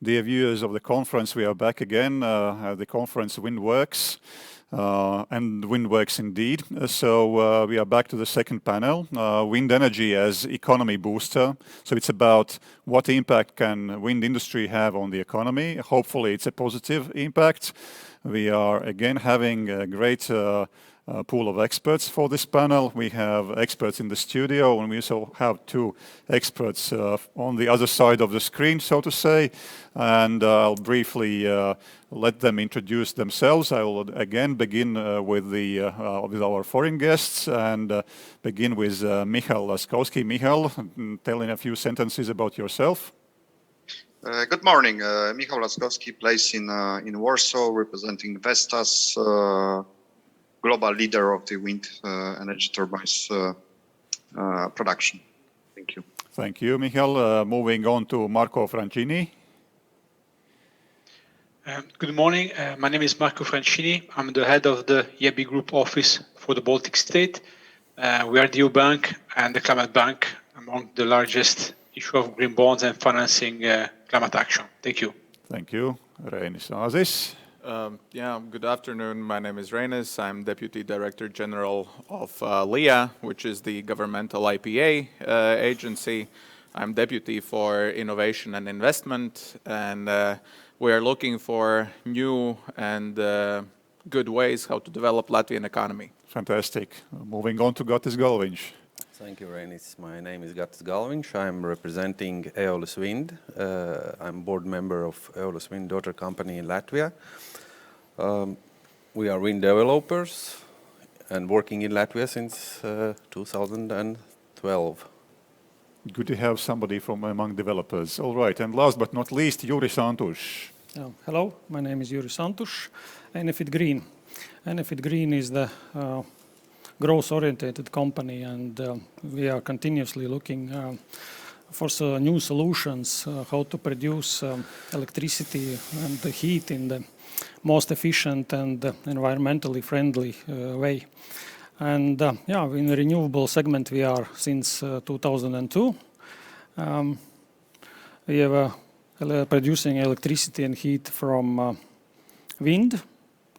Dear viewers of the conference, we are back again at the conference WindWorks. And WindWorks indeed. So we are back to the second panel, wind energy as economy booster. So it's about what impact can wind industry have on the economy. Hopefully it's a positive impact. We are again having a great pool of experts for this panel. We have experts in the studio, and we also have two experts on the other side of the screen, so to say. And I'll briefly let them introduce themselves. I will again begin with our foreign guests and begin with Michal Laskowski. Michal, tell in a few sentences about yourself. Good morning. Michał Laskowski, placed in Warsaw, representing Vestas, global leader of the wind energy turbines production. Thank you. Thank you, Michal. Moving on to Marco Francini. Good morning. My name is Marco Francini. I'm the head of the EIB Group office for the Baltic state. We are the EU Bank and the Climate Bank, among the largest issue of green bonds and financing climate action. Thank you. Thank you. Reinis Āzis. Good afternoon. My name is Reinis. I'm Deputy Director General of LIA, which is the governmental IPA agency. I'm Deputy for Innovation and Investment, and we are looking for new and good ways how to develop Latvian economy. Fantastic. Moving on to Gatis Galviņš. Thank you, Reinis. My name is Gatis Galviņš. I'm representing Aeolus Wind. I'm board member of Aeolus Wind, daughter company in Latvia. We are wind developers and working in Latvia since 2012. Good to have somebody from among developers. All right, and last but not least, Juris Antuš. Hello, my name is Juris Antuš, Enefit Green. Enefit Green is the growth-oriented company, and we are continuously looking for new solutions, how to produce electricity and the heat in the most efficient and environmentally friendly way. And in the renewable segment we are since 2002. We are producing electricity and heat from wind,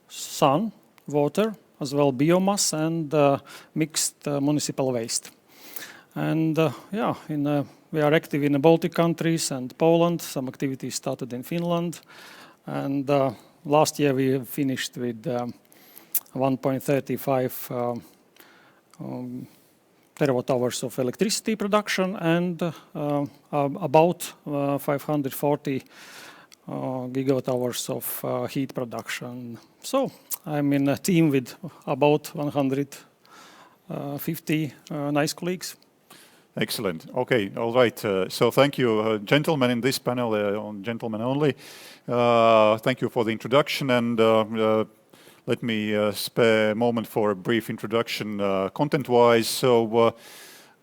sun, water, as well biomass and mixed municipal waste. And we are active in the Baltic countries and Poland. Some activities started in Finland. And last year we finished with 1.35 terawatt hours of electricity production and about 540 gigawatt hours of heat production. So I'm in a team with about 150 nice colleagues. Excellent. Okay, all right. So thank you, gentlemen in this panel, gentlemen only. Thank you for the introduction, and let me spare a moment for a brief introduction content-wise. So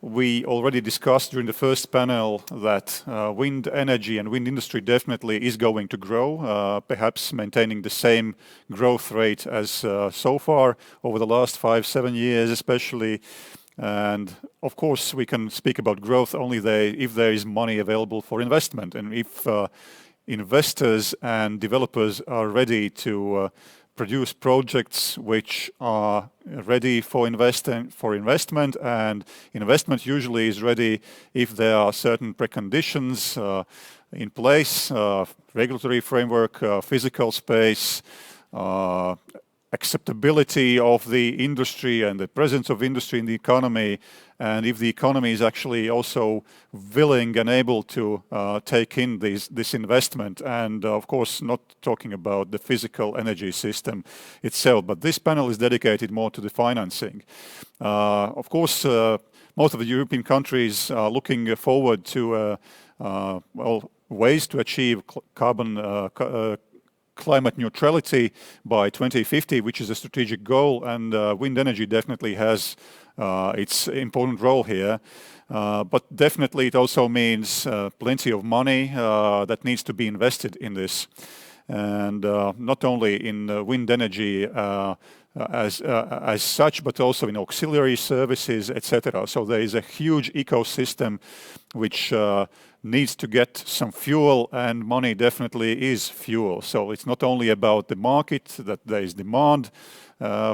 we already discussed during the first panel that wind energy and wind industry definitely is going to grow, perhaps maintaining the same growth rate as so far over the last 5-7 years especially. And of course we can speak about growth only if there is money available for investment, and if investors and developers are ready to produce projects which are ready for investment, and investment usually is ready if there are certain preconditions in place, regulatory framework, physical space, acceptability of the industry and the presence of industry in the economy, and if the economy is actually also willing and able to take in this investment, and of course not talking about the physical energy system itself, but this panel is dedicated more to the financing. Of course, most of the European countries are looking forward to ways to achieve climate neutrality by 2050, which is a strategic goal, and wind energy definitely has its important role here. But definitely it also means plenty of money that needs to be invested in this. And not only in wind energy as such, but also in auxiliary services, etc. So there is a huge ecosystem which needs to get some fuel, and money definitely is fuel. So it's not only about the market, that there is demand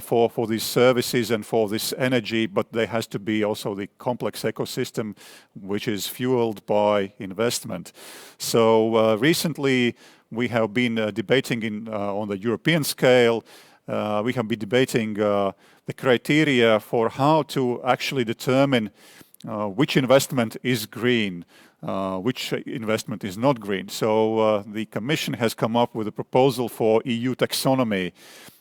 for these services and for this energy, but there has to be also the complex ecosystem which is fueled by investment. So recently we have been debating on the European scale. We have been debating the criteria for how to actually determine which investment is green, which investment is not green. So the Commission has come up with a proposal for EU taxonomy,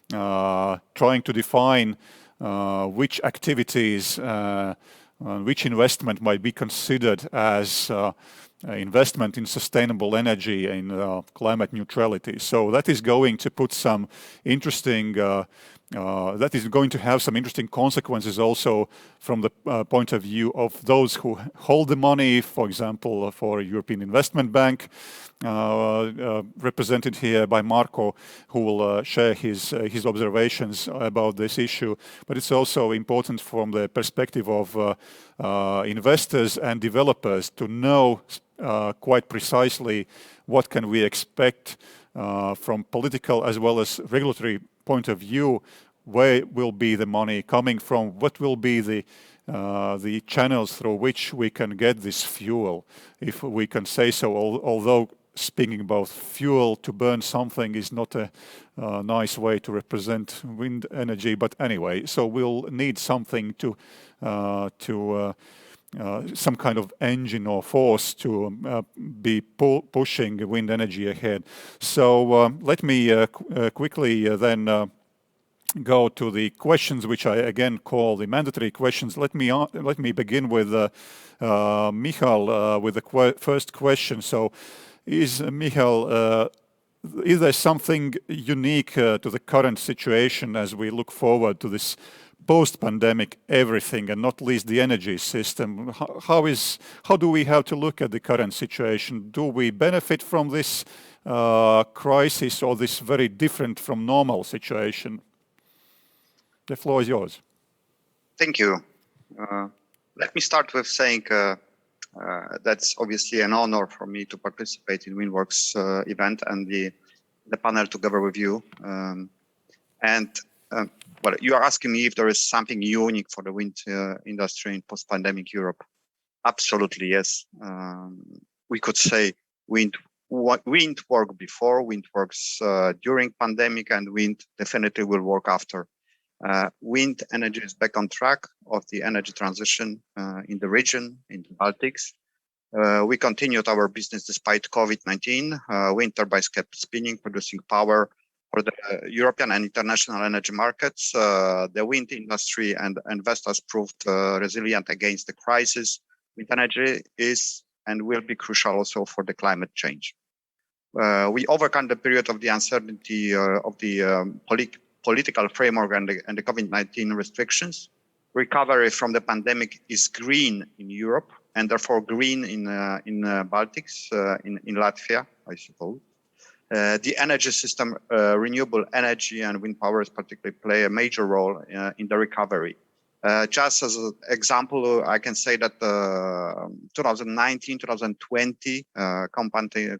trying to define which activities, which investment might be considered as investment in sustainable energy and climate neutrality. So that is going to put some interesting that is going to have some interesting consequences also from the point of view of those who hold the money, for example, for a European Investment Bank, represented here by Marko, who will share his observations about this issue. But it's also important from the perspective of investors and developers to know quite precisely what can we expect from political as well as regulatory point of view, where will be the money coming from, what will be the channels through which we can get this fuel, if we can say so, although speaking about fuel to burn something is not a nice way to represent wind energy, but anyway, so we'll need something to some kind of engine or force to be pushing wind energy ahead. So let me quickly then go to the questions, which I again call the mandatory questions. Let me begin with Michal with the first question. So, Michal, is there something unique to the current situation as we look forward to this post-pandemic everything, and not least the energy system? How do we have to look at the current situation? Do we benefit from this crisis, or this very different from normal situation? The floor is yours. Thank you. Let me start with saying that's obviously an honor for me to participate in WindWorks event and the panel together with you. Well, you are asking me if there is something unique for the wind industry in post-pandemic Europe. Absolutely, yes. We could say wind worked before, wind works during pandemic, and wind definitely will work after. Wind energy is back on track of the energy transition in the region, in the Baltics. We continued our business despite COVID-19. Wind turbines kept spinning, producing power for the European and international energy markets. The wind industry and investors proved resilient against the crisis. Wind energy is and will be crucial also for the climate change. We overcome the period of the uncertainty of the political framework and the COVID-19 restrictions. Recovery from the pandemic is green in Europe, and therefore green in Baltics, in Latvia, I suppose. The energy system, renewable energy and wind power particularly play a major role in the recovery. Just as an example, I can say that 2019, 2020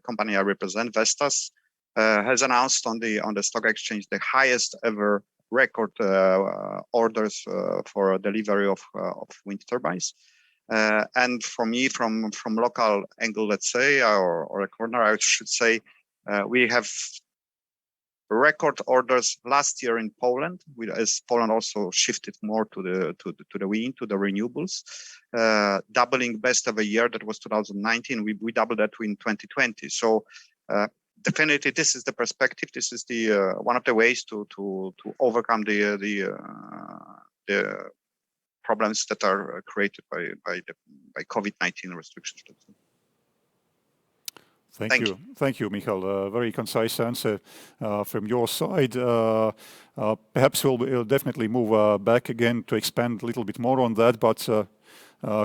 company I represent, Vestas, has announced on the stock exchange the highest ever record orders for delivery of wind turbines. And for me, from local angle, let's say, or a corner, I should say, we have record orders last year in Poland, as Poland also shifted more to the wind, to the renewables, doubling best of a year. That was 2019. We doubled that in 2020. So definitely, this is the perspective. This is the one of the ways to overcome the problems that are created by COVID-19 restrictions. Thank you, Michal. Very concise answer from your side. Perhaps we'll definitely move back again to expand a little bit more on that, but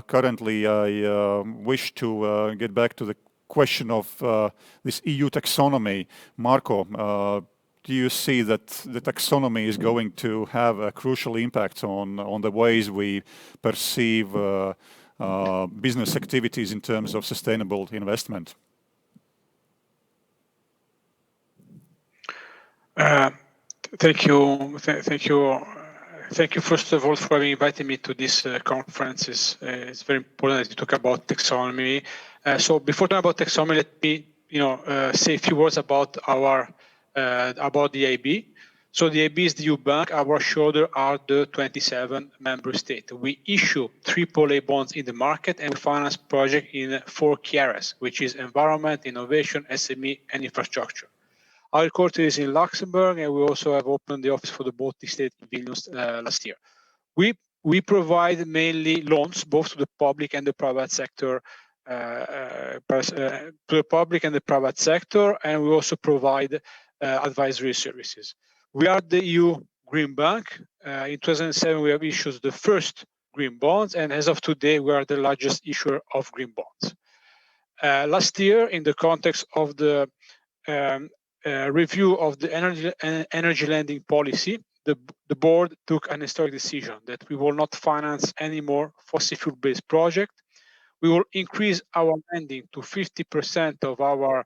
currently I wish to get back to the question of this EU taxonomy. Marko, do you see that the taxonomy is going to have a crucial impact on the ways we perceive business activities in terms of sustainable investment? Thank you. Thank you, first of all, for having invited me to this conference. It's very important to talk about taxonomy. So before talking about taxonomy, let me say a few words about the IB. So the IB is the EU bank. Our shareholders are the 27 member states. We issue AAA bonds in the market and we finance projects in 4 key areas, which is environment, innovation, SME, and infrastructure. Our headquarters is in Luxembourg, and we also have opened the office for the Baltic State in Vilnius last year. We provide mainly loans both to the public and the private sector, and we also provide advisory services. We are the EU Green Bank. In 2007, we have issued the first green bonds, and as of today, we are the largest issuer of green bonds. Last year, in the context of the review of the energy lending policy, the board took an historic decision that we will not finance any more fossil fuel-based projects. We will increase our lending to 50% of our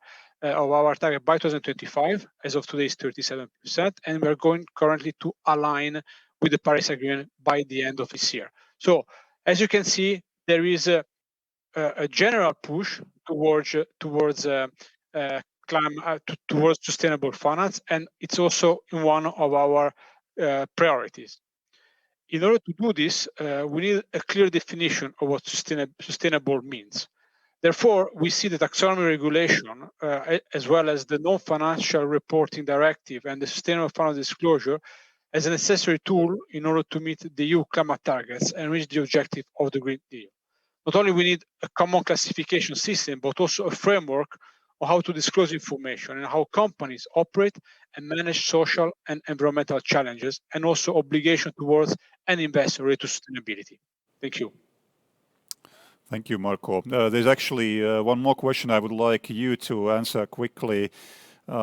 target by 2025. As of today, it's 37%, and we are going currently to align with the Paris Agreement by the end of this year. So, as you can see, there is a general push towards sustainable finance, and it's also one of our priorities. In order to do this, we need a clear definition of what sustainable means. Therefore, we see the taxonomy regulation, as well as the non-financial reporting directive and the sustainable finance disclosure, as a necessary tool in order to meet the EU climate targets and reach the objective of the Green Deal. Not only we need a common classification system, but also a framework on how to disclose information and how companies operate and manage social and environmental challenges, and also obligation towards an investor related to sustainability. Thank you. Thank you, Marko. There's actually one more question I would like you to answer quickly. We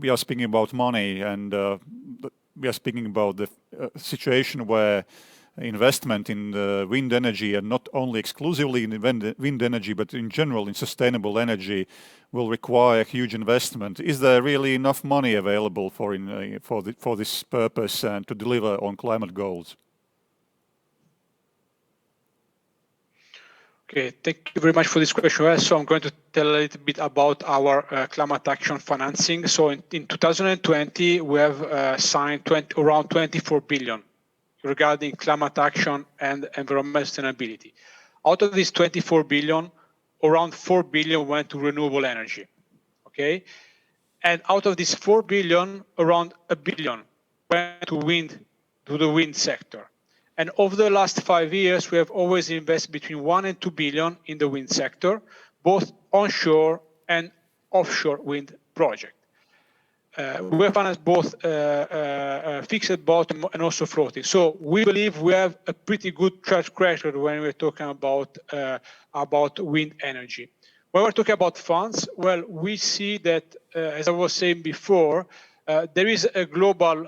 are speaking about money, and we are speaking about the situation where investment in the wind energy, and not only exclusively in wind energy, but in general in sustainable energy, will require huge investment. Is there really enough money available for this purpose and to deliver on climate goals? Okay, thank you very much for this question. So I'm going to tell a little bit about our climate action financing. So in 2020, we have signed around 24 billion regarding climate action and environmental sustainability. Out of this 24 billion, around 4 billion went to renewable energy, okay? And out of this 4 billion, around 1 billion went to the wind sector. And over the last 5 years, we have always invested between 1 and 2 billion in the wind sector, both onshore and offshore wind projects. We have financed both fixed bottom and also floating. So we believe we have a pretty good track record when we're talking about wind energy. When we're talking about funds, well, we see that, as I was saying before, there is a global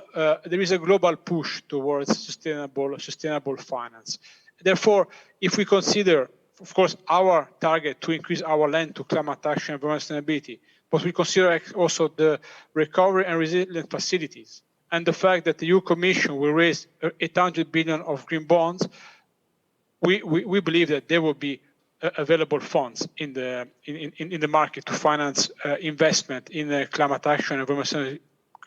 push towards sustainable finance. Therefore, if we consider, of course, our target to increase our lend to climate action and environmental sustainability, but we consider also the recovery and resilience facilities and the fact that the EU Commission will raise 800 billion of green bonds, we believe that there will be available funds in the market to finance investment in climate action and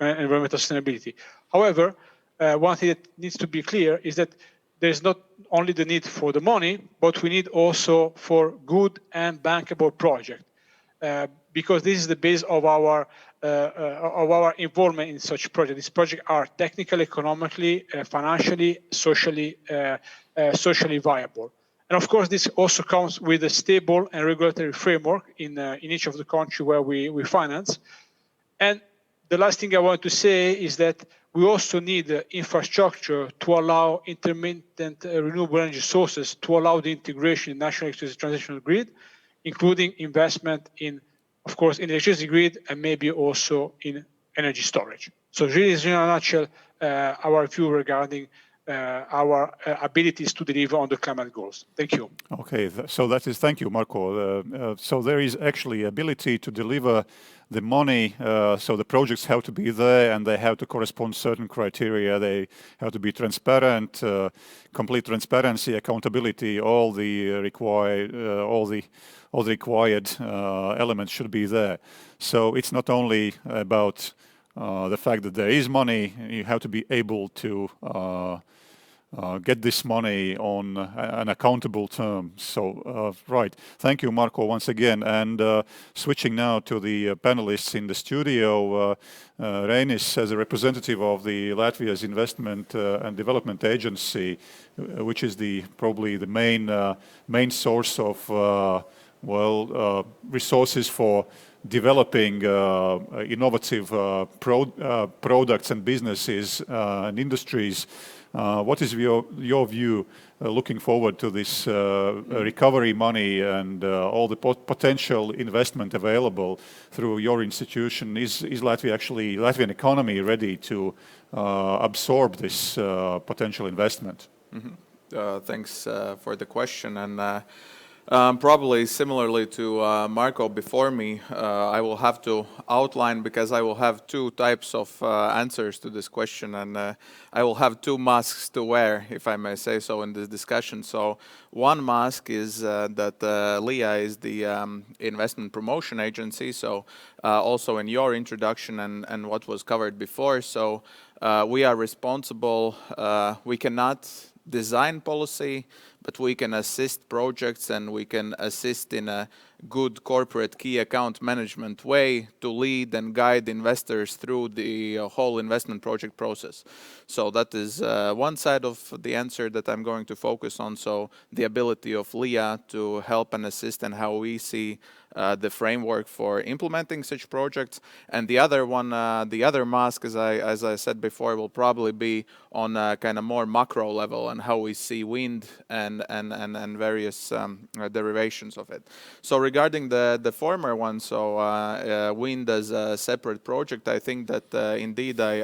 environmental sustainability. However, one thing that needs to be clear is that there's not only the need for the money, but we need also for good and bankable projects. Because this is the base of our involvement in such projects. These projects are technically, economically, financially, socially viable. And of course, this also comes with a stable and regulatory framework in each of the countries where we finance. And the last thing I want to say is that we also need infrastructure to allow intermittent renewable energy sources to allow the integration in national electricity transition grid, including investment in, of course, in the electricity grid and maybe also in energy storage. So really, in a nutshell, our view regarding our abilities to deliver on the climate goals. Thank you. Okay, so that is, thank you, Marco. So there is actually ability to deliver the money, so the projects have to be there and they have to correspond certain criteria. They have to be transparent, complete transparency, accountability, all the required elements should be there. So it's not only about the fact that there is money, you have to be able to get this money on an accountable term. So, right. Thank you, Marco, once again. And switching now to the panelists in the studio, Reinis, as a representative of the Latvia's Investment and Development Agency, which is probably the main source of resources for developing innovative products and businesses and industries. What is your view looking forward to this recovery money and all the potential investment available through your institution? Is Latvian economy ready to absorb this potential investment? Thanks for the question. And probably similarly to Marco before me, I will have to outline, because I will have two types of answers to this question, and I will have two masks to wear, if I may say so, in this discussion. So one mask is that LIA is the investment promotion agency, so also in your introduction and what was covered before. So we are responsible, we cannot design policy, but we can assist projects and we can assist in a good corporate key account management way to lead and guide investors through the whole investment project process. So that is one side of the answer that I'm going to focus on. So the ability of LIA to help and assist and how we see the framework for implementing such projects. And the other one, the other mask, as I said before, will probably be on a kind of more macro level and how we see wind and various derivations of it. So regarding the former one, so wind as a separate project, I think that indeed I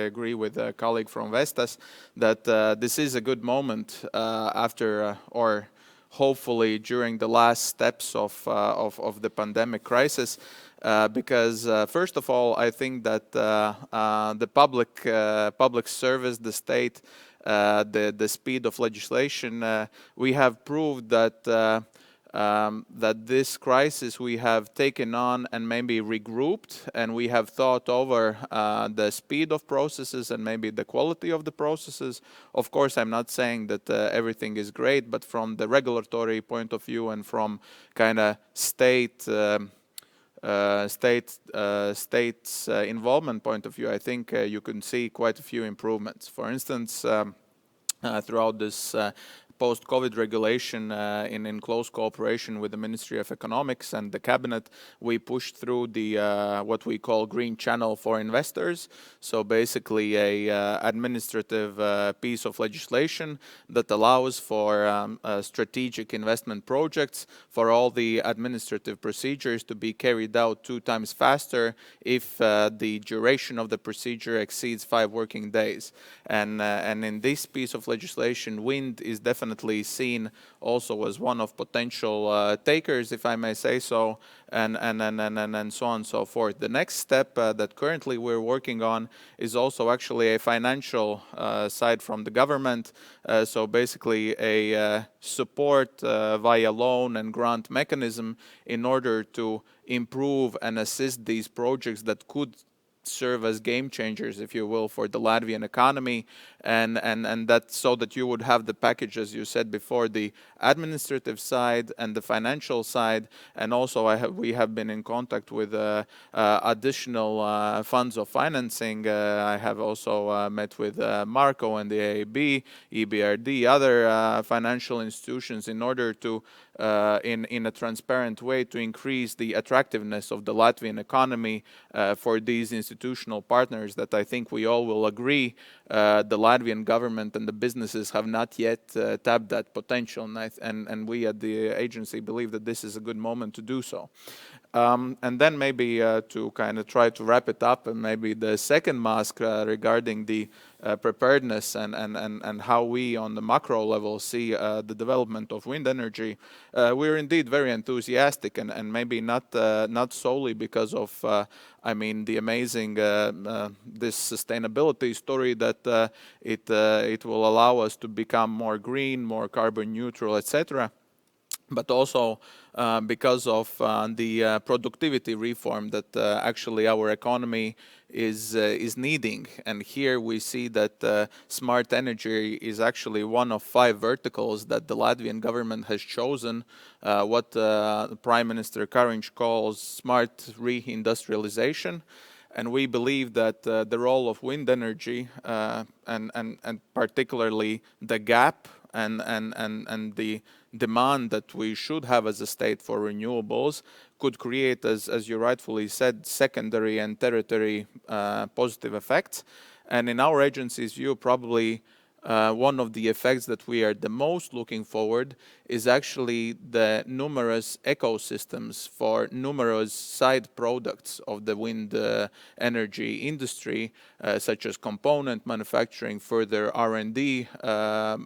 agree with a colleague from Vestas that this is a good moment after or hopefully during the last steps of the pandemic crisis, because first of all, I think that the public service, the state, the speed of legislation, we have proved that that this crisis we have taken on and maybe regrouped, and we have thought over the speed of processes and maybe the quality of the processes. Of course, I'm not saying that everything is great, but from the regulatory point of view and from kind of state's involvement point of view, I think you can see quite a few improvements. For instance, throughout this post-COVID regulation, in close cooperation with the Ministry of Economics and the Cabinet, we pushed through the what we call Green Channel for investors. So basically a administrative piece of legislation that allows for strategic investment projects for all the administrative procedures to be carried out 2 times faster if the duration of the procedure exceeds 5 working days. And in this piece of legislation, wind is definitely seen also as one of potential takers, if I may say so, and so on and so forth. The next step that currently we're working on is also actually a financial side from the government. So basically a support via loan and grant mechanism in order to improve and assist these projects that could serve as game changers, if you will, for the Latvian economy, and that so that you would have the package, as you said before, the administrative side and the financial side, and also we have been in contact with additional funds of financing. I have also met with Marco and the AAB, EBRD, other financial institutions in order to in a transparent way to increase the attractiveness of the Latvian economy for these institutions institutional partners that I think we all will agree the Latvian government and the businesses have not yet tapped that potential, and we at the agency believe that this is a good moment to do so. And then maybe to kind of try to wrap it up, and maybe the second mask regarding the preparedness and how we on the macro level see the development of wind energy. We're indeed very enthusiastic, and maybe not solely because of I mean the amazing this sustainability story that it will allow us to become more green, more carbon neutral, etc., but also because of the productivity reform that actually our economy is needing. And here we see that smart energy is actually one of 5 verticals that the Latvian government has chosen, what Prime Minister Kariņš calls smart reindustrialization. And we believe that the role of wind energy and particularly the gap and the demand that we should have as a state for renewables could create, as you rightfully said, secondary and tertiary positive effects. And in our agency's view, probably one of the effects that we are the most looking forward is actually the numerous ecosystems for numerous side products of the wind energy industry, such as component manufacturing, further R&D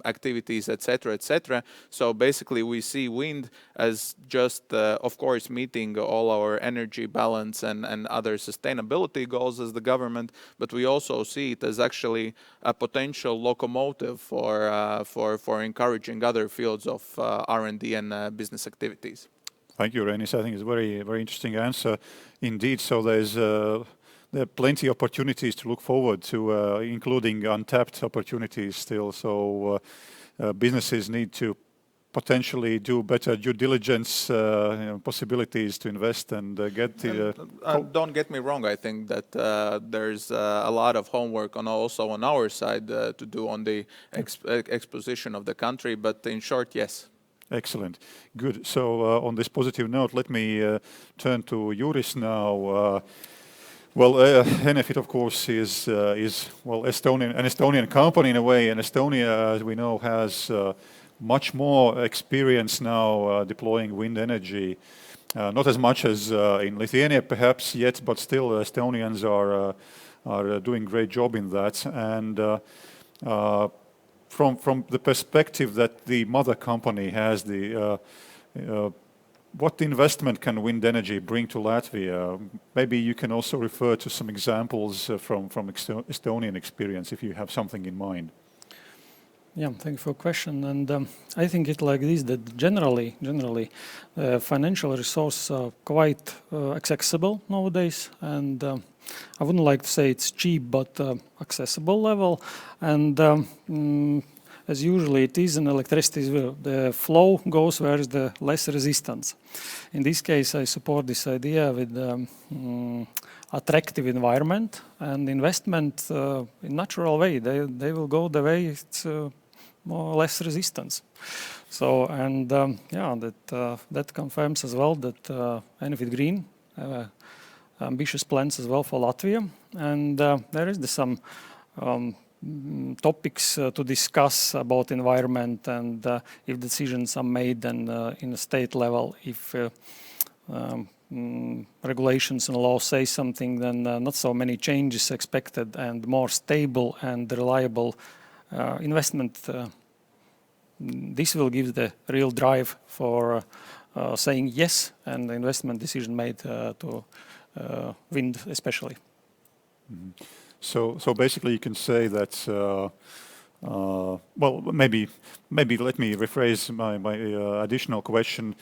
activities, etc., etc. So basically we see wind as just, of course, meeting all our energy balance and other sustainability goals as the government, but we also see it as actually a potential locomotive for encouraging other fields of R&D and business activities. Thank you, Reinis. I think it's a very, very interesting answer indeed. So there are plenty of opportunities to look forward to, including untapped opportunities still. So businesses need to potentially do better due diligence, possibilities to invest and get the... Don't get me wrong, I think that there's a lot of homework also on our side to do on the exposition of the country, but in short, yes. Excellent. Good. So on this positive note, let me turn to Juris now. Well, Enefit, of course, is well, an Estonian company in a way, and Estonia, as we know, has much more experience now deploying wind energy. Not as much as in Lithuania, perhaps yet, but still Estonians are doing a great job in that. And from the perspective that the mother company has, what investment can wind energy bring to Latvia? Maybe you can also refer to some examples from Estonian experience, if you have something in mind. Yeah, thank you for the question. And I think it like this, that generally, financial resources are quite accessible nowadays. And I wouldn't like to say it's cheap, but accessible level. And as usually it is in electricity, the flow goes where is the less resistance. In this case, I support this idea with attractive environment and investment in natural way. They will go the way it's more or less resistance. So, and yeah, that confirms as well that Enefit Green ambitious plans as well for Latvia. And there is some topics to discuss about environment and if decisions are made and in a state level, if regulations and law say something, then not so many changes expected and more stable and reliable investment. This will give the real drive for saying yes and the investment decision made to wind especially. Mm-hmm. So basically you can say that, well, maybe let me rephrase my additional question.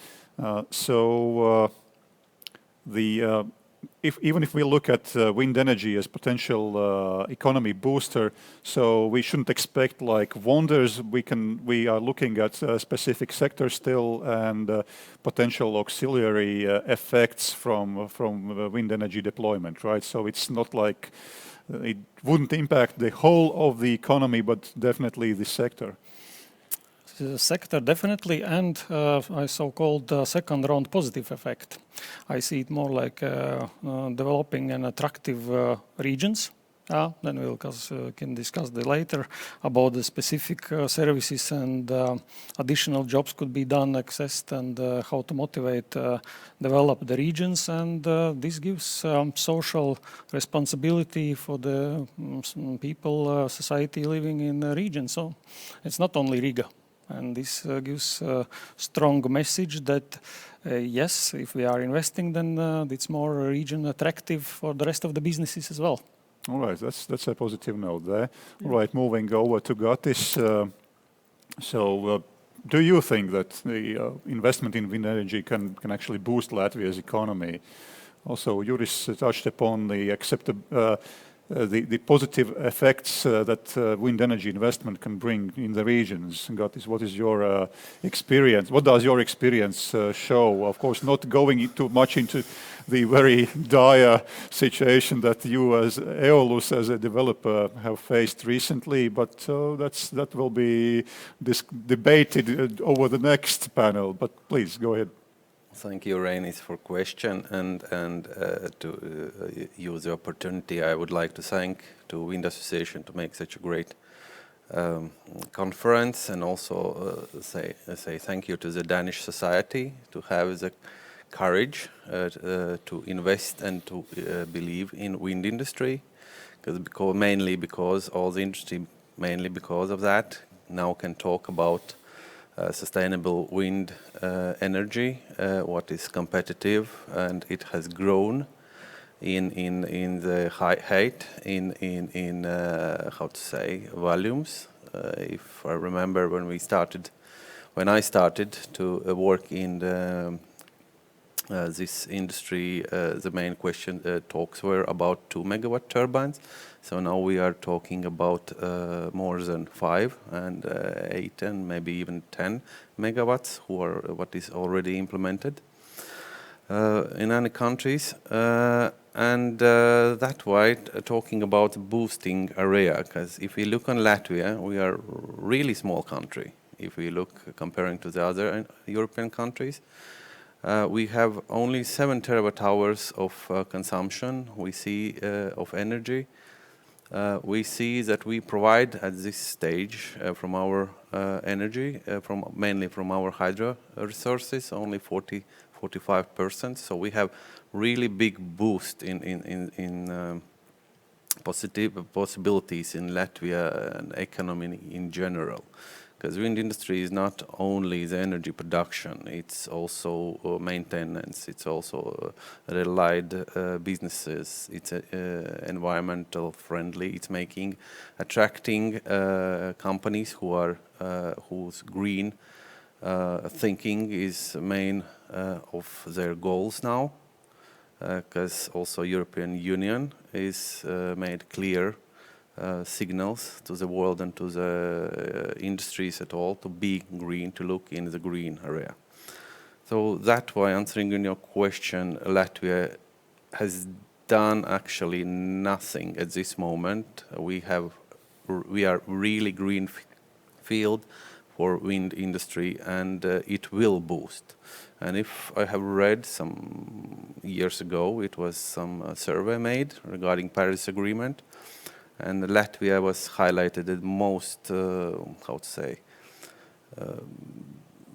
Even if we look at wind energy as potential economy booster, so we shouldn't expect like wonders. We are looking at specific sectors still and potential auxiliary effects from wind energy deployment, right? So it's not like it wouldn't impact the whole of the economy, but definitely the sector. sector, definitely, and a so-called second round positive effect. I see it more like developing an attractive regions. Then we'll can discuss later about the specific services and additional jobs could be done, accessed, and how to motivate, develop the regions. And this gives social responsibility for the people, society living in the region. So it's not only Riga. And this gives a strong message that yes, if we are investing, then it's more region attractive for the rest of the businesses as well. All right, that's a positive note there. All right, moving over to Gatis. Do you think that the investment in wind energy can actually boost Latvia's economy? Also, Juris touched upon the positive effects that wind energy investment can bring in the regions. Gatis, what is your experience? What does your experience show? Of course, not going too much into the very dire situation that you as Aeolus, as a developer, have faced recently, but that will be debated over the next panel. But please, go ahead. Thank you, Reinis, for question, and to use the opportunity, I would like to thank to Wind Association to make such a great conference, and also say thank you to the Danish society to have the courage to invest and to believe in wind industry, mainly because all the industry, mainly because of that, now can talk about sustainable wind energy, what is competitive, and it has grown in the height in how to say volumes. If I remember when I started to work in this industry, the main talks were about 2 megawatt turbines. So now we are talking about more than 5 and 8 and maybe even 10 megawatts, what is already implemented in many countries. And that why talking about boosting area, because if we look on Latvia, we are really small country. If we look comparing to the other European countries, we have only 7 terawatt hours of consumption we see of energy. We see that we provide at this stage from our energy, mainly from our hydro resources, only 40-45%. So we have really big boost in positive possibilities in Latvia and economy in general. Because wind industry is not only the energy production, it's also maintenance, it's also relied businesses, it's environmental friendly, it's attracting companies whose green thinking is main of their goals now. Because also European Union is made clear signals to the world and to the industries at all to be green, to look in the green area. So that way, answering in your question, Latvia has done actually nothing at this moment. We are really green field for wind industry, and it will boost. And if I have read some years ago, it was some survey made regarding Paris Agreement, and Latvia was highlighted as most,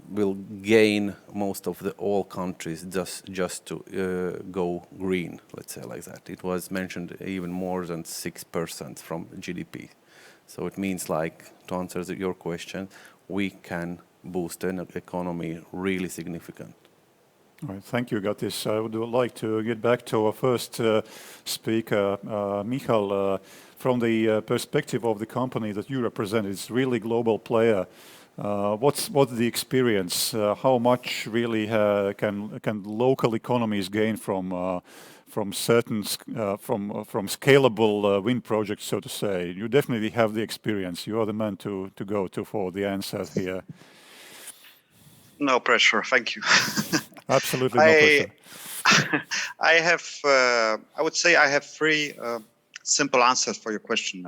will gain most of all countries just to go green, let's say like that. It was mentioned even more than 6% from GDP. So it means, like, to answer your question, we can boost an economy really significant. All right, thank you, Gatis. I would like to get back to our first speaker, Michal. From the perspective of the company that you represent, it's really global player. What's the experience? How much really can local economies gain from certain from scalable wind projects, so to say? You definitely have the experience. You are the man to go to for the answers here. No pressure. Thank you. Absolutely no pressure. I would say I have 3 simple answers for your question.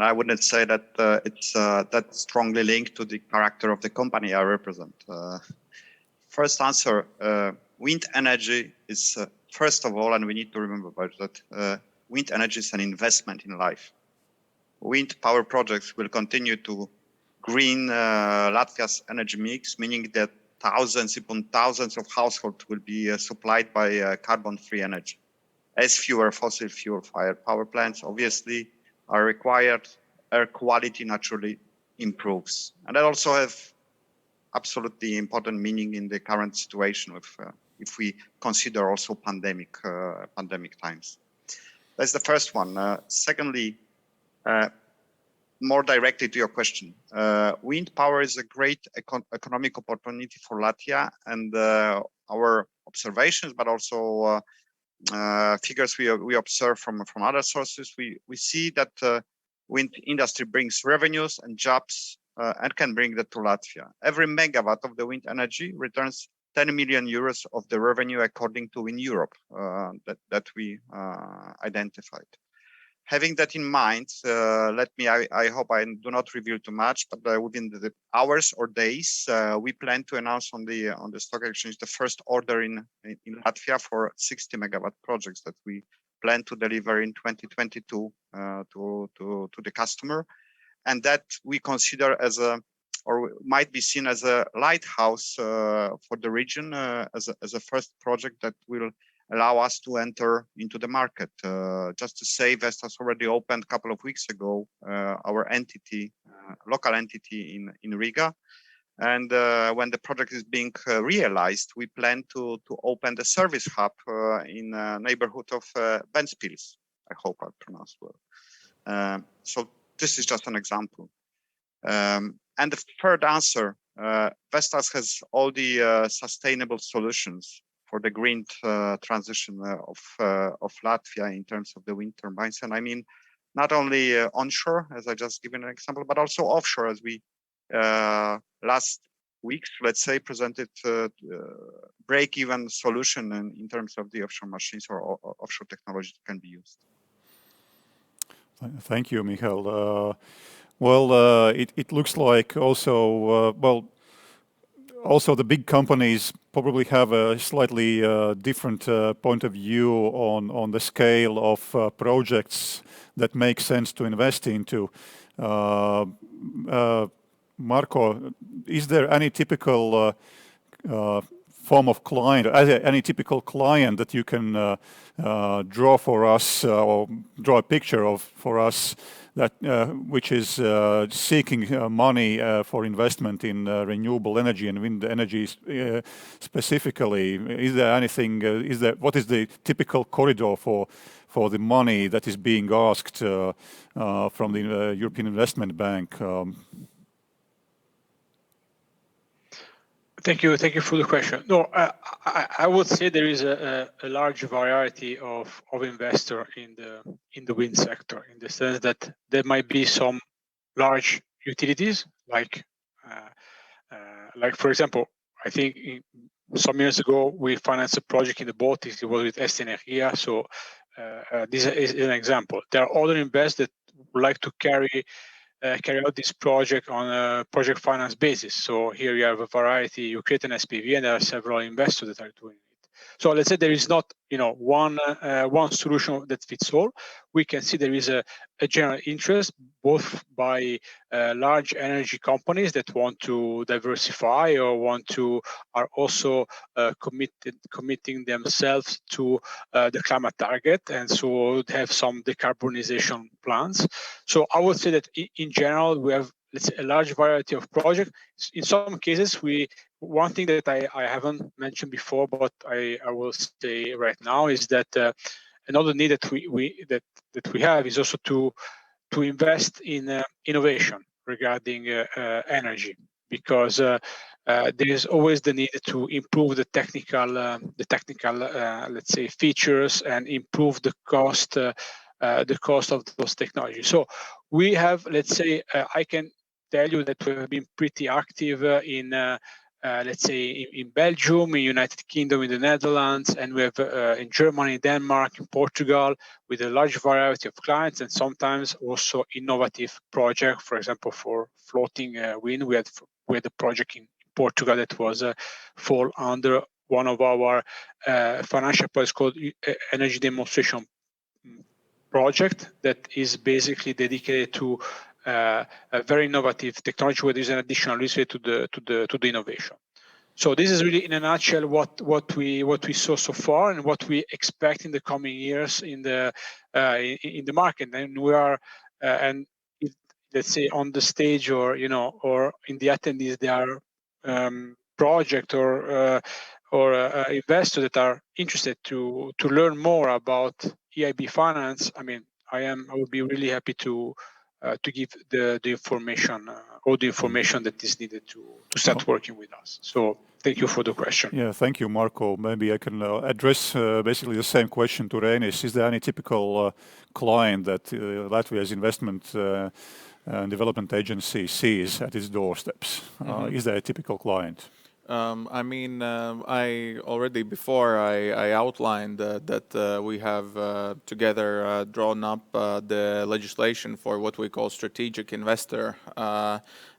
And I wouldn't say that it's that strongly linked to the character of the company I represent. First answer, wind energy is, first of all, and we need to remember about that, wind energy is an investment in life. Wind power projects will continue to green Latvia's energy mix, meaning that thousands upon thousands of households will be supplied by carbon-free energy. As fewer fossil fuel-fired power plants obviously are required, air quality naturally improves. And that also has absolutely important meaning in the current situation if we consider also pandemic times. That's the first one. Secondly, more directly to your question, wind power is a great economic opportunity for Latvia, and our observations, but also figures we observe from other sources, we see that wind industry brings revenues and jobs and can bring that to Latvia. Every megawatt of the wind energy returns 10 million euros of the revenue according to Wind Europe that we identified. Having that in mind, I hope I do not reveal too much, but within the hours or days, we plan to announce on the stock exchange the first order in Latvia for 60 megawatt projects that we plan to deliver in 2022 to the customer, and that we consider as or might be seen as a lighthouse for the region, as a first project that will allow us to enter into the market. Just to say, Vestas already opened a couple of weeks ago our entity, local entity in Riga. And when the project is being realized, we plan to open the service hub in neighborhood of Ventspils. I hope I pronounced well. So this is just an example. And the third answer, Vestas has all the sustainable solutions for the green transition of Latvia in terms of the wind turbines. And I mean, not only onshore, as I just given an example, but also offshore, as we last weeks, let's say, presented break-even solution in terms of the offshore machines or offshore technology that can be used. Thank you, Michael. It looks like also, also the big companies probably have a slightly different point of view on the scale of projects that make sense to invest into. Marco, is there any typical form of client, any typical client that you can draw for us or draw a picture of for us that which is seeking money for investment in renewable energy and wind energy specifically? Is there anything? What is the typical corridor for the money that is being asked from the European Investment Bank? Thank you for the question. No, I would say there is a large variety of investor in the wind sector, in the sense that there might be some large utilities, like for example, I think some years ago we financed a project in the Baltics. It was with ST Energia. So this is an example. There are other investors that would like to carry out this project on a project finance basis. So here you have a variety. You create an SPV, and there are several investors that are doing it. So let's say there is not, one solution that fits all. We can see there is a general interest, both by large energy companies that want to diversify or are also committing themselves to the climate target, and so have some decarbonization plans. So I would say that in general we have, let's say, a large variety of projects. In some cases, one thing that I haven't mentioned before, but I will say right now, is that another need that we have is also to invest in innovation regarding energy, because there is always the need to improve the technical let's say features, and improve the cost of those technologies. So we have, let's say, I can tell you that we have been pretty active in let's say in Belgium, in United Kingdom, in the Netherlands, and we have in Germany, Denmark, in Portugal, with a large variety of clients, and sometimes also innovative projects. For example, for floating wind, we had a project in Portugal that was fall under one of our financial projects called Energy Demonstration Project, that is basically dedicated to a very innovative technology where there's an additional risk to the innovation. So this is really, in a nutshell, what we saw so far and what we expect in the coming years in the market. And we are let's say on the stage, or or in the attendees, there are project or investors that are interested to learn more about EIB finance. I mean, I would be really happy to give the information, all the information that is needed to start working with us. So thank you for the question. Yeah, thank you, Marko. Maybe I can address basically the same question to Reinis. Is there any typical client that Latvia's investment and development agency sees at its doorsteps? Is there a typical client? I mean, I already before I outlined that we have together drawn up the legislation for what we call strategic investor,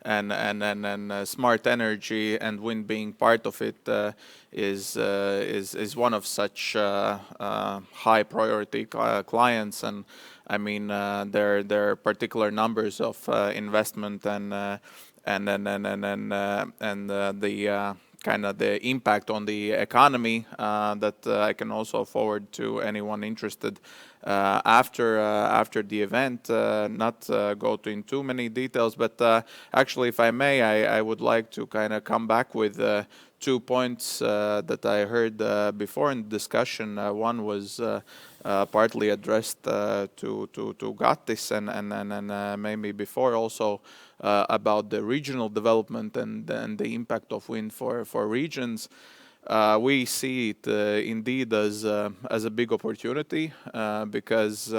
and smart energy, and wind being part of it is one of such high priority clients. And I mean, there are particular numbers of investment and the kind of the impact on the economy that I can also forward to anyone interested after the event. Not go in too many details, but actually, if I may, I would like to kind of come back with 2 points that I heard before in the discussion. One was partly addressed to Gattis and maybe before also about the regional development and the impact of wind for regions. We see it indeed as a big opportunity because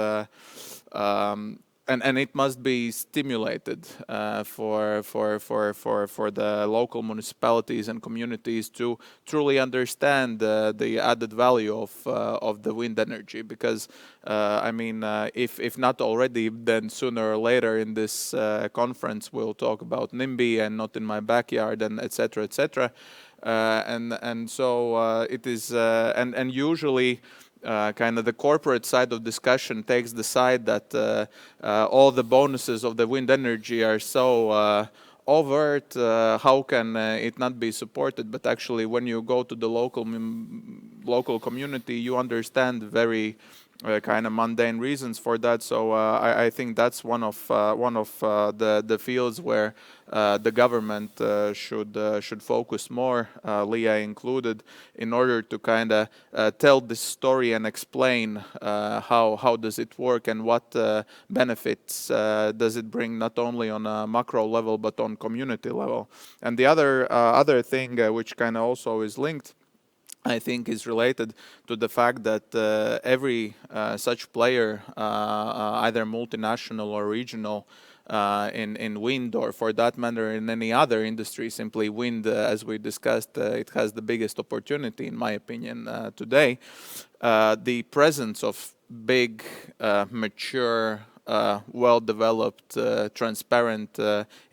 and it must be stimulated for the local municipalities and communities to truly understand the added value of the wind energy. Because I mean, if not already, then sooner or later in this conference we'll talk about NIMBY and not in my backyard, and etc. etc. And so it is, and usually. Kind of the corporate side of discussion takes the side that all the bonuses of the wind energy are so overt, how can it not be supported? But actually, when you go to the local community, you understand very kind of mundane reasons for that. So I think that's one of the fields where the government should focus more, LIA included, in order to kind of tell this story and explain how does it work and what benefits does it bring, not only on a macro level but on community level. And the other thing which kind of also is linked, I think, is related to the fact that every such player, either multinational or regional, in wind, or for that matter in any other industry, simply wind, as we discussed, it has the biggest opportunity, in my opinion, today. The presence of big, mature, well-developed, transparent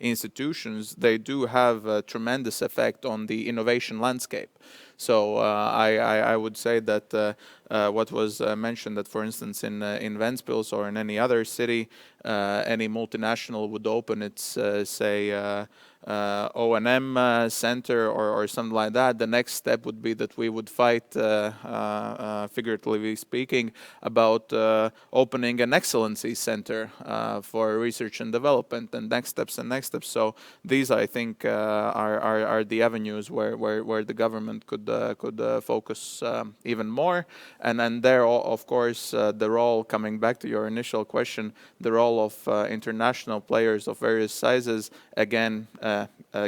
institutions, they do have a tremendous effect on the innovation landscape. So I would say that what was mentioned, that for instance in Ventspils or in any other city, any multinational would open its say O&M center or something like that. The next step would be that we would fight, figuratively speaking, about opening an excellency center for research and development, and next steps and next steps. So these, I think, are the avenues where the government could focus even more. And then there, of course, the role, coming back to your initial question, the role of international players of various sizes, again,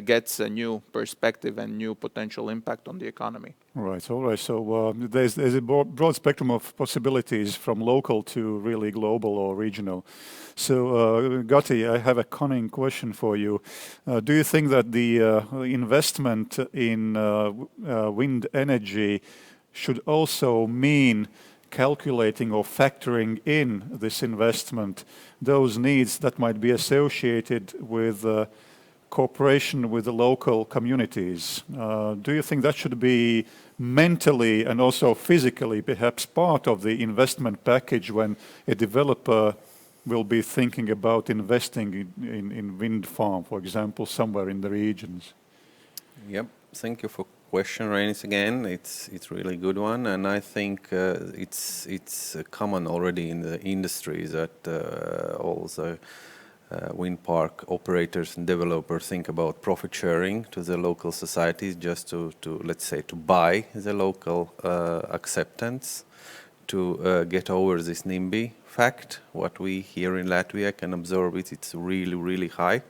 gets a new perspective and new potential impact on the economy. Right. All right. So there's a broad spectrum of possibilities from local to really global or regional. So Gati, I have a cunning question for you. Do you think that the investment in wind energy should also mean calculating or factoring in this investment those needs that might be associated with cooperation with the local communities? Do you think that should be mentally and also physically perhaps part of the investment package when a developer will be thinking about investing in wind farm, for example, somewhere in the regions? Yep, thank you for question, Rainis. Again, it's really good one, and I think it's common already in the industry that all the wind park operators and developers think about profit sharing to the local societies, just to let's say to buy the local acceptance, to get over this NIMBY fact. What we here in Latvia can observe it's really high,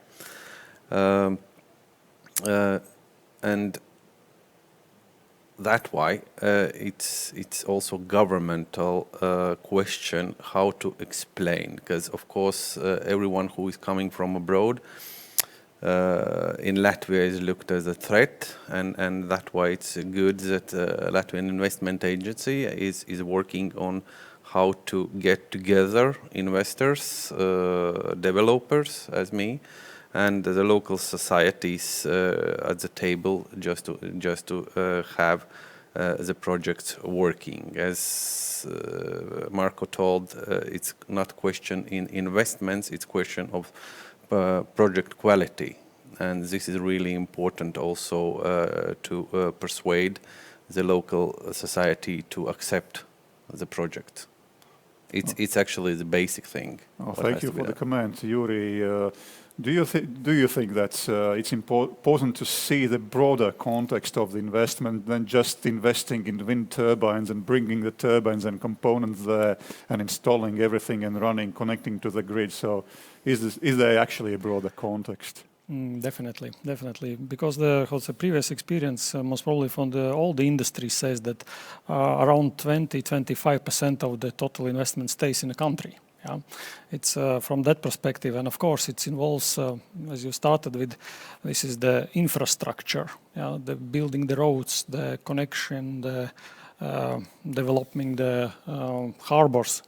and that why it's also governmental question how to explain, because of course everyone who is coming from abroad in Latvia is looked as a threat, and that why it's good that Latvian Investment Agency is working on how to get together investors, developers as me, and the local societies at the table just to have the projects working. As Marco told, it's not question in investments, it's question of project quality, and this is really important also to persuade the local society to accept the project. It's actually the basic thing. Oh, thank you for the comment, Yuri. Do you think that it's important to see the broader context of the investment than just investing in wind turbines and bringing the turbines and components there and installing everything and running, connecting to the grid? So is there actually a broader context? Definitely, because the previous experience, most probably from all the industry, says that around 20-25% of the total investment stays in the country. Yeah, it's from that perspective, and of course it involves, as you started with, this is the infrastructure, yeah, the building the roads, the connection, the developing the harbors,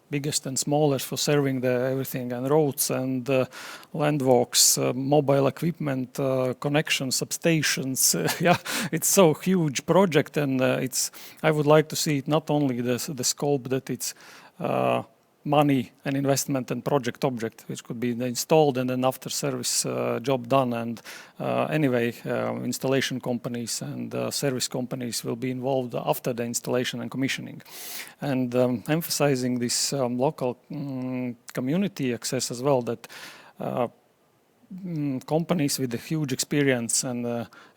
biggest and smallest, for serving the everything, and roads and landwalks, mobile equipment, connection, substations. Yeah, it's so huge project, and I would like to see it not only the scope that it's money and investment and project object, which could be installed and then after service job done. And anyway, installation companies and service companies will be involved after the installation and commissioning. And emphasizing this local community access as well, that companies with a huge experience and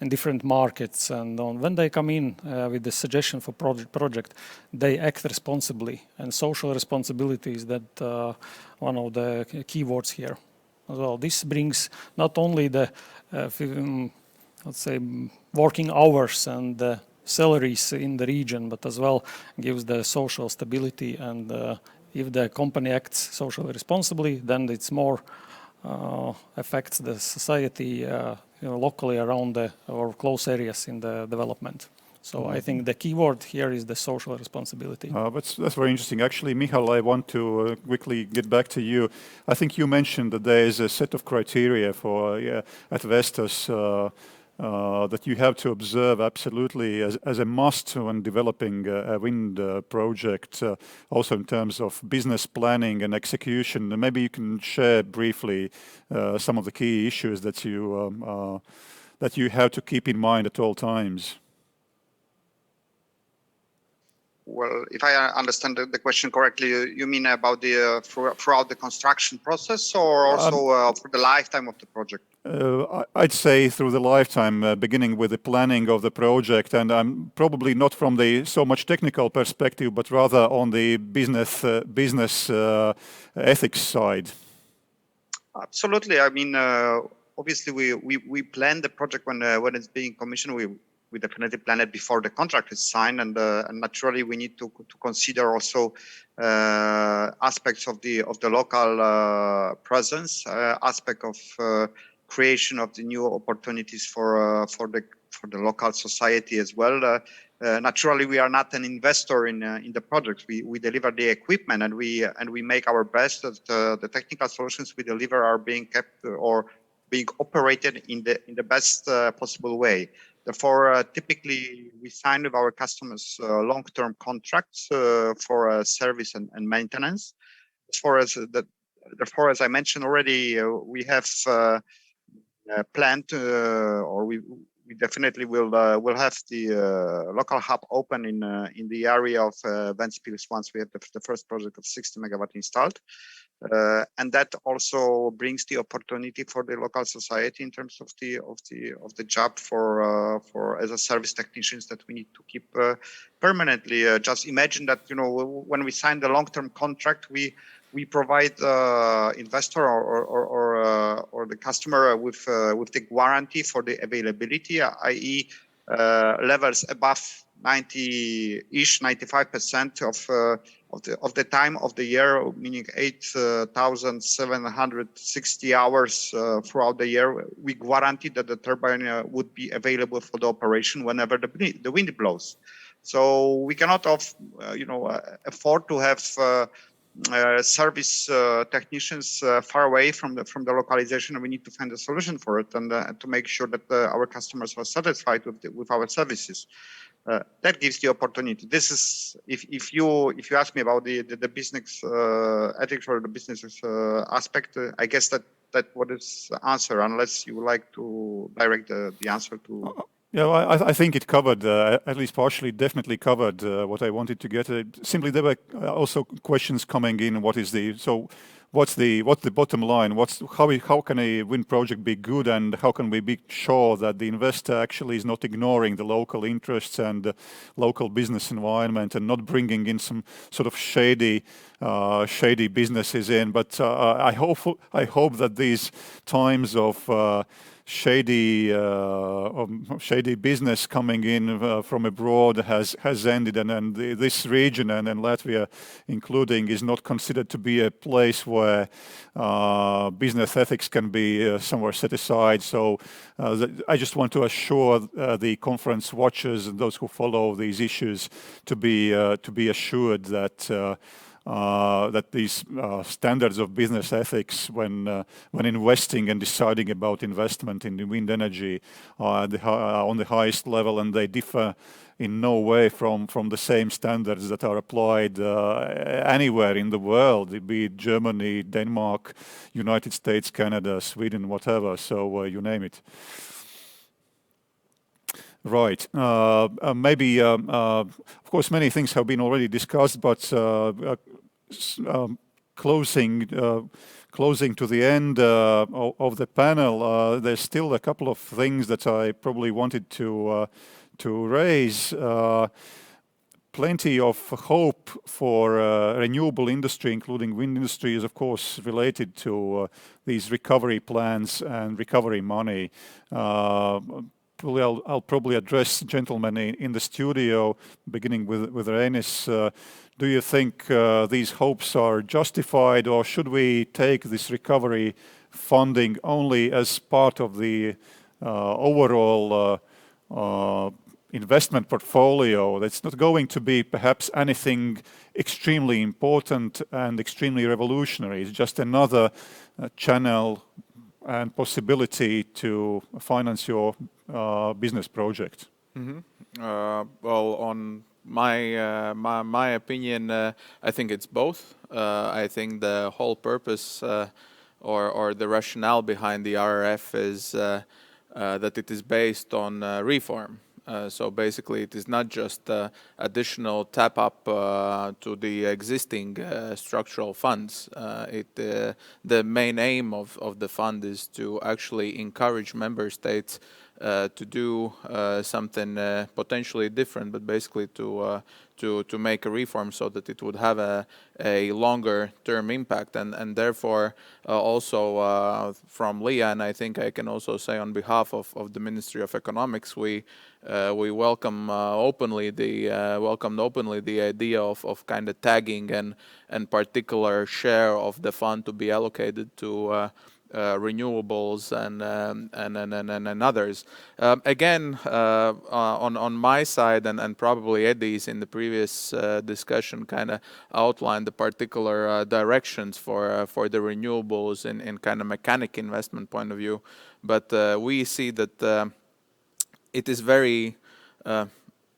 in different markets, and when they come in with the suggestion for project, they act responsibly, and social responsibility is that one of the keywords here as well. This brings not only the let's say working hours and salaries in the region, but as well gives the social stability, and if the company acts socially responsibly, then it's more affects the society locally around or close areas in the development. So I think the key word here is the social responsibility. That's very interesting. Actually, Michal, I want to quickly get back to you. I think you mentioned that there is a set of criteria for at Vestas that you have to observe absolutely as a must when developing a wind project, also in terms of business planning and execution. Maybe you can share briefly some of the key issues that you have to keep in mind at all times. Well, if I understand the question correctly, you mean about the throughout the construction process, or also for the lifetime of the project? I'd say through the lifetime, beginning with the planning of the project, and I'm probably not from the so much technical perspective, but rather on the business ethics side. Absolutely. I mean, obviously, we plan the project when it's being commissioned. definitely plan it before the contract is signed, and naturally we need to consider also aspects of the local presence, aspect of creation of the new opportunities for the local society as well. Naturally, we are not an investor in the project. We deliver the equipment, and we make our best that the technical solutions we deliver are being kept or being operated in the best possible way. Therefore, typically we sign with our customers long-term contracts for service and maintenance. Therefore, as I mentioned already, we have planned, or we definitely will have the local hub open in the area of Ventspils once we have the first project of 60 megawatt installed. And that also brings the opportunity for the local society in terms of the job for as a service technicians that we need to keep permanently. Just imagine that, you know, when we sign the long-term contract, we provide investor or the customer with the guarantee for the availability, i.e. Levels above 90-ish, 95% of the time of the year, meaning 8,760 hours throughout the year. We guarantee that the turbine would be available for the operation whenever the wind blows. So we cannot afford to have service technicians far away from the localization, and we need to find a solution for it, and to make sure that our customers are satisfied with our services. That gives the opportunity. This is if you ask me about the business ethics or the business aspect, I guess that what is the answer, unless you would like to direct the answer to. Yeah, well, I think it covered, at least partially, definitely covered what I wanted to get. Simply, there were also questions coming in. What's the bottom line? How can a wind project be good, and how can we be sure that the investor actually is not ignoring the local interests and the local business environment and not bringing in some sort of shady businesses in? But I hope that these times of shady business coming in from abroad has ended, and this region and Latvia including is not considered to be a place where business ethics can be somewhere set aside. So I just want to assure the conference watchers and those who follow these issues to be assured that these standards of business ethics when investing and deciding about investment in the wind energy are on the highest level, and they differ in no way from the same standards that are applied anywhere in the world, be it Germany, Denmark, United States, Canada, Sweden, whatever. So you name it. Right. Maybe, of course, many things have been already discussed, but closing to the end of the panel, there's still a couple of things that I probably wanted to raise. Plenty of hope for renewable industry, including wind industry, is of course related to these recovery plans and recovery money. I'll probably address gentlemen in the studio, beginning with Reinis. Do you think these hopes are justified, or should we take this recovery funding only as part of the overall investment portfolio? That's not going to be perhaps anything extremely important and extremely revolutionary. It's just another channel and possibility to finance your business project. Well, on my opinion, I think it's both. I think the whole purpose or the rationale behind the RRF is that it is based on reform. So basically, it is not just additional tap up to the existing structural funds. The main aim of the fund is to actually encourage member states to do something potentially different, but basically to make a reform so that it would have a longer term impact, and therefore also from Leah, and I think I can also say on behalf of the Ministry of Economics, we welcomed openly the idea of kind of tagging and particular share of the fund to be allocated to renewables and others. Again, on my side, and probably Eddie's in the previous discussion kind of outlined the particular directions for the renewables in kind of mechanic investment point of view. But we see that it is very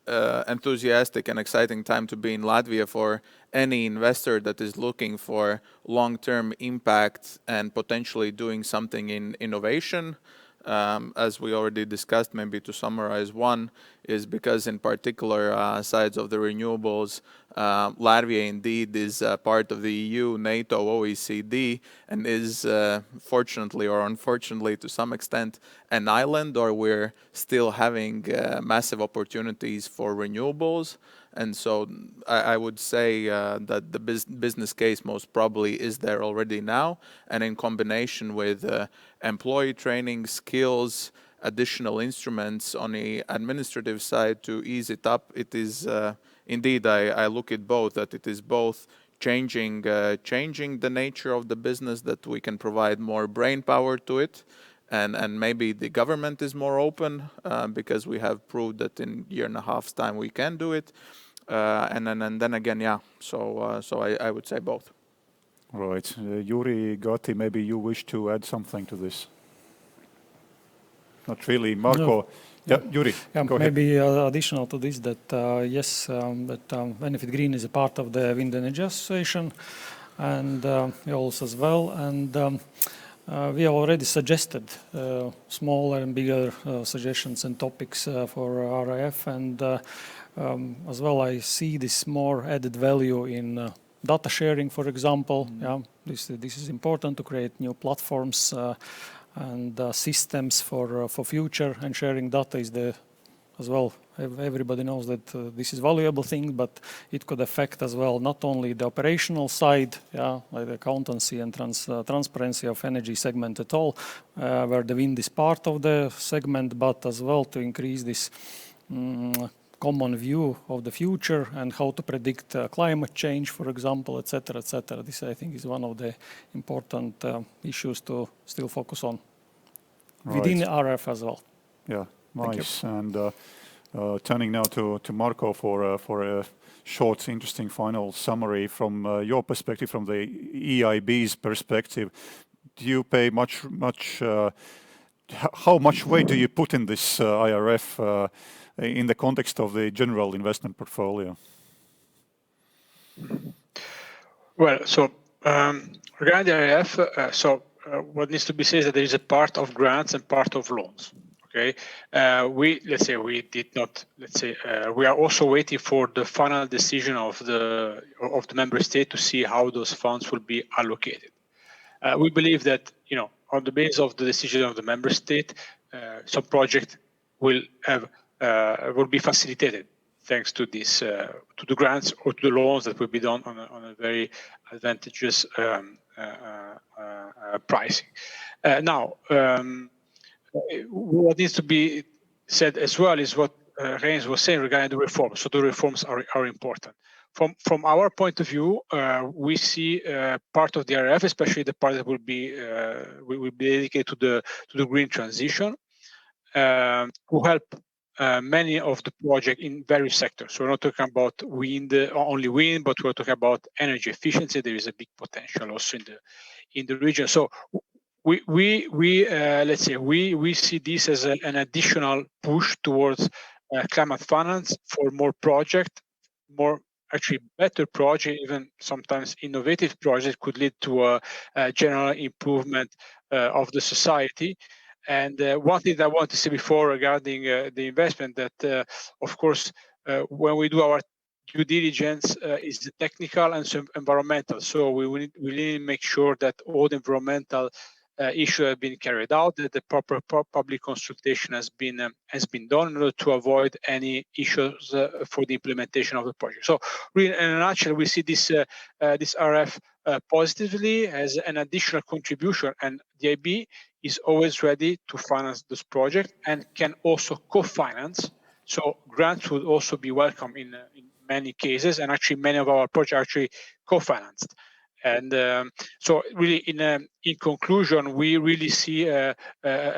enthusiastic and exciting time to be in Latvia for any investor that is looking for long-term impact and potentially doing something in innovation. As we already discussed, maybe to summarize, one is because in particular sides of the renewables, Latvia indeed is part of the EU, NATO, OECD, and is fortunately or unfortunately to some extent an island, or we're still having massive opportunities for renewables. And so I would say that the business case most probably is there already now, and in combination with employee training, skills, additional instruments on the administrative side to ease it up, it is indeed, I look at both, that it is both changing the nature of the business, that we can provide more brain power to it, and maybe the government is more open because we have proved that in a year and a half's time we can do it. And then again, yeah. So I would say both. Right, Yuri, Gati, maybe you wish to add something to this. Not really, Marco. No. Yeah, Yuri. Yeah, go ahead. maybe additional to this that yes, that Benefit Green is a part of the Wind Energy Association, and also as well, and we have already suggested smaller and bigger suggestions and topics for RIF, and as well I see this more added value in data sharing, for example. Yeah, this is important to create new platforms and systems for future, and sharing data is as well. Everybody knows that this is a valuable thing, but it could affect as well not only the operational side, yeah, like the accountancy and transparency of energy segment at all, where the wind is part of the segment, but as well to increase this common view of the future and how to predict climate change, for example, etc., etc. This, I think, is one of the important issues to still focus on within the RF as well. Yeah, nice. And turning now to Marco for a short, interesting final summary from your perspective, from the EIB's perspective. Do you pay how much weight do you put in this IRF in the context of the general investment portfolio? Well, so regarding the IRF, what needs to be said is that there is a part of grants and part of loans. Okay, we are also waiting for the final decision of the member state to see how those funds will be allocated. We believe that, on the basis of the decision of the member state, some project will be facilitated thanks to this, to the grants or to the loans that will be done on a very advantageous pricing. Now, what needs to be said as well is what Reins was saying regarding the reforms. So the reforms are important. From our point of view, we see part of the RF, especially the part that will be dedicated to the green transition, to help many of the projects in various sectors. So we're not talking about only wind, but we're talking about energy efficiency. There is a big potential also in the region. So we see this as an additional push towards climate finance for more projects, actually better project, even sometimes innovative projects could lead to a general improvement of the society. And one thing that I want to say before regarding the investment, that of course, when we do our due diligence, is the technical and environmental. So we need to make sure that all the environmental issue have been carried out, that the proper public consultation has been done in order to avoid any issues for the implementation of the project. So, really, in a nutshell, we see this RF positively as an additional contribution, and the IB is always ready to finance this project and can also co-finance. So grants would also be welcome in many cases, and actually many of our projects are actually co-financed. And so really, in conclusion, we really see a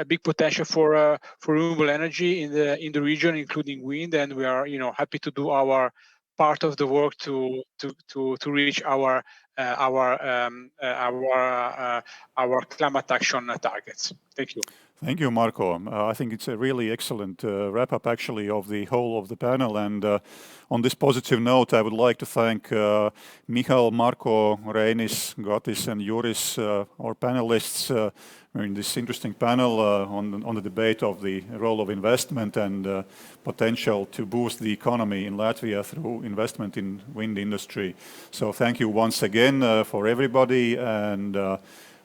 big potential for renewable energy in the region, including wind, and we are happy to do our part of the work to reach our climate action targets. Thank you. Thank you, Marko. I think it's a really excellent wrap-up, actually, of the whole of the panel. And on this positive note, I would like to thank Michal, Marko, Reinis, Gatis, and Juris, our panelists, in this interesting panel on the debate of the role of investment and potential to boost the economy in Latvia through investment in wind industry. So thank you once again for everybody. And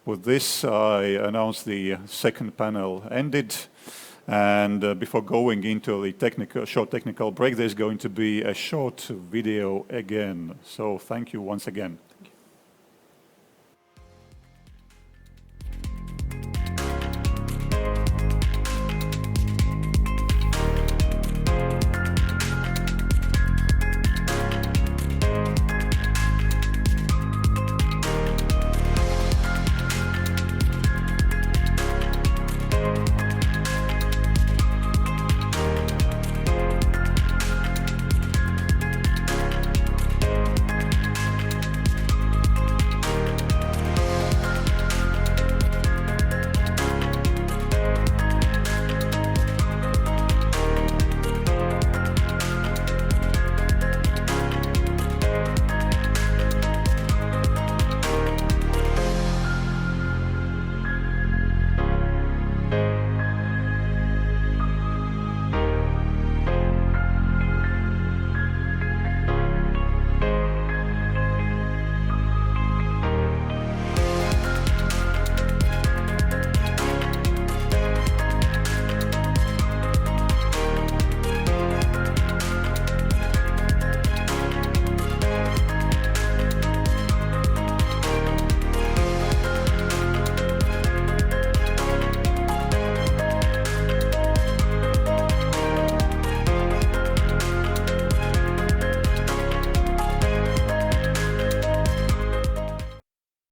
with this, I announce the second panel ended. And before going into the short technical break, there's going to be a short video again. So thank you once again.